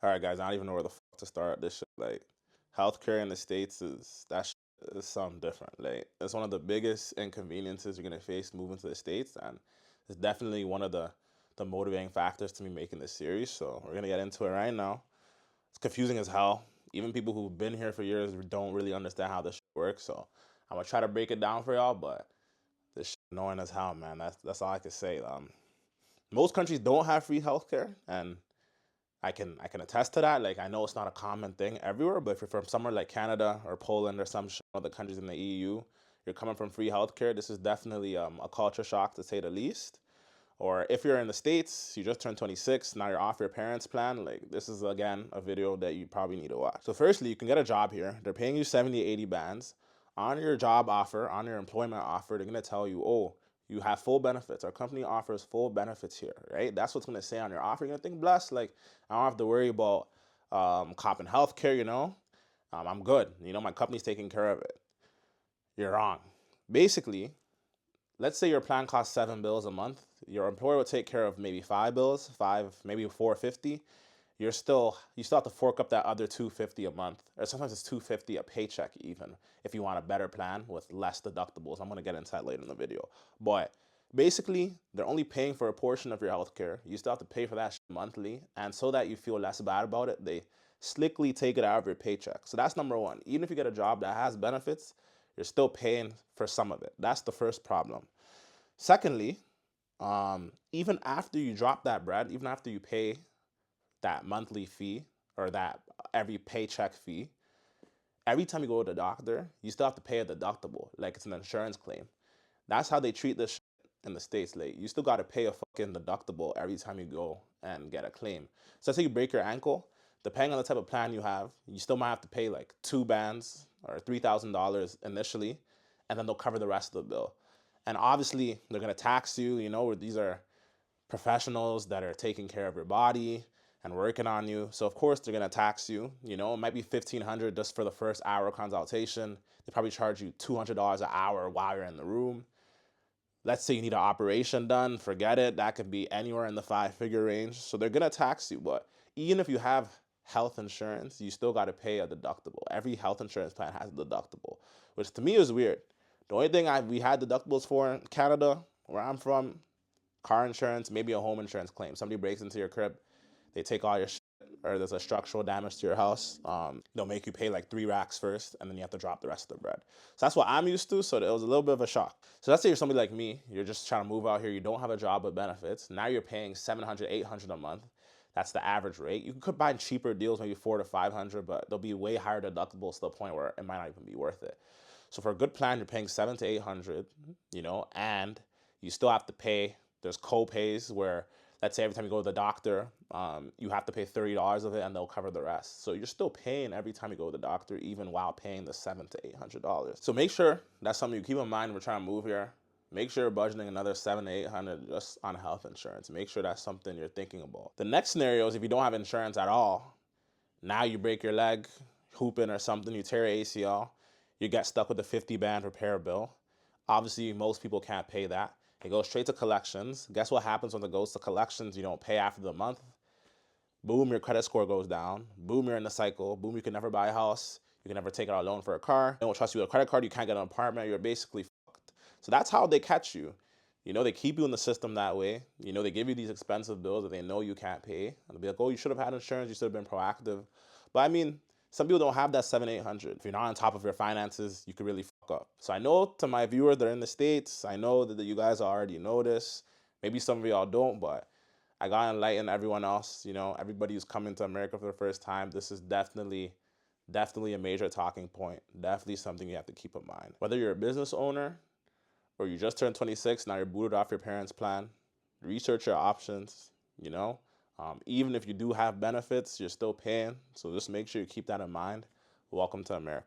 All right, guys, I don't even know where the fuck to start this shit. Like, healthcare in the States is something different. Like, it's one of the biggest inconveniences you're gonna face moving to the States, and it's definitely one of the motivating factors to me making this series. So we're gonna get into it right now. It's confusing as hell. Even people who've been here for years don't really understand how this shit works. So I'm gonna try to break it down for y'all, but this shit annoying as hell, man. That's all I can say. Most countries don't have free healthcare, and I can attest to that. Like, I know it's not a common thing everywhere, but if you're from somewhere like Canada or Poland or some other countries in the EU, you're coming from free healthcare. This is definitely a culture shock to say the least. Or if you're in the States, you just turned 26, now you're off your parents' plan. Like, this is again a video that you probably need to watch. So firstly, you can get a job here. They're paying you 70, 80 bands. On your job offer, on your employment offer, they're gonna tell you, oh, you have full benefits. Our company offers full benefits here, right? That's what's gonna say on your offer. You're gonna think, blessed, like, I don't have to worry about cop and healthcare, I'm good. My company's taking care of it. You're wrong. Basically, let's say your plan costs 7 bills a month. Your employer will take care of maybe 5 bills, maybe 450. You still have to fork up that other 250 a month, or sometimes it's 250 a paycheck even, if you want a better plan with less deductibles. I'm gonna get into that later in the video. But basically, they're only paying for a portion of your healthcare. You still have to pay for that monthly, and so that you feel less bad about it, they slickly take it out of your paycheck. So that's number one. Even if you get a job that has benefits, you're still paying for some of it. That's the first problem. Secondly, even after you drop that bread, even after you pay that monthly fee or that every paycheck fee, every time you go to the doctor, you still have to pay a deductible, like it's an insurance claim. That's how they treat this shit in the States. Like, you still got to pay a fucking deductible every time you go and get a claim. So let's say you break your ankle, depending on the type of plan you have, you still might have to pay like 2 bands or $3,000 initially, and then they'll cover the rest of the bill. And obviously, they're gonna tax you. These are professionals that are taking care of your body and working on you. So of course they're gonna tax you. It might be 1,500 just for the first hour consultation. They probably charge you $200 an hour while you're in the room. Let's say you need an operation done, forget it. That could be anywhere in the 5-figure range. So they're gonna tax you. But even if you have health insurance, you still gotta pay a deductible. Every health insurance plan has a deductible, which to me is weird. The only thing we had deductibles for in Canada, where I'm from, car insurance, maybe a home insurance claim. Somebody breaks into your crib, they take all your shit, or there's a structural damage to your house. They'll make you pay like 3 racks first, and then you have to drop the rest of the bread. So that's what I'm used to. So it was a little bit of a shock. So let's say you're somebody like me, you're just trying to move out here, you don't have a job with benefits. Now you're paying 700, 800 a month. That's the average rate. You could buy cheaper deals, maybe 400 to 500, but they'll be way higher deductibles to the point where it might not even be worth it. So for a good plan, you're paying 700 to 800, and you still have to pay. There's co-pays where, let's say every time you go to the doctor, you have to pay $30 of it, and they'll cover the rest. So you're still paying every time you go to the doctor, even while paying the $700 to $800. So make sure that's something you keep in mind when we're trying to move here. Make sure you're budgeting another 700 to 800 just on health insurance. Make sure that's something you're thinking about. The next scenario is if you don't have insurance at all. Now you break your leg hooping or something, you tear your ACL, you get stuck with a 50-band repair bill. Obviously, most people can't pay that. It goes straight to collections. Guess what happens when it goes to collections? You don't pay after the month. Boom, your credit score goes down. Boom, you're in the cycle. Boom, you can never buy a house. You can never take out a loan for a car. They don't trust you with a credit card. You can't get an apartment. You're basically fucked. So that's how they catch you. They keep you in the system that way. They give you these expensive bills that they know you can't pay. And they'll be like, oh, you should have had insurance. You should have been proactive. But I mean, some people don't have that 700, 800. If you're not on top of your finances, you could really fuck up. So I know, to my viewers that are in the States, I know that you guys already know this. Maybe some of y'all don't, but I gotta enlighten everyone else. Everybody who's coming to America for the first time, this is definitely a major talking point. Definitely something you have to keep in mind. Whether you're a business owner or you just turned 26, now you're booted off your parents' plan, research your options. Even if you do have benefits, you're still paying. So just make sure you keep that in mind. Welcome to America.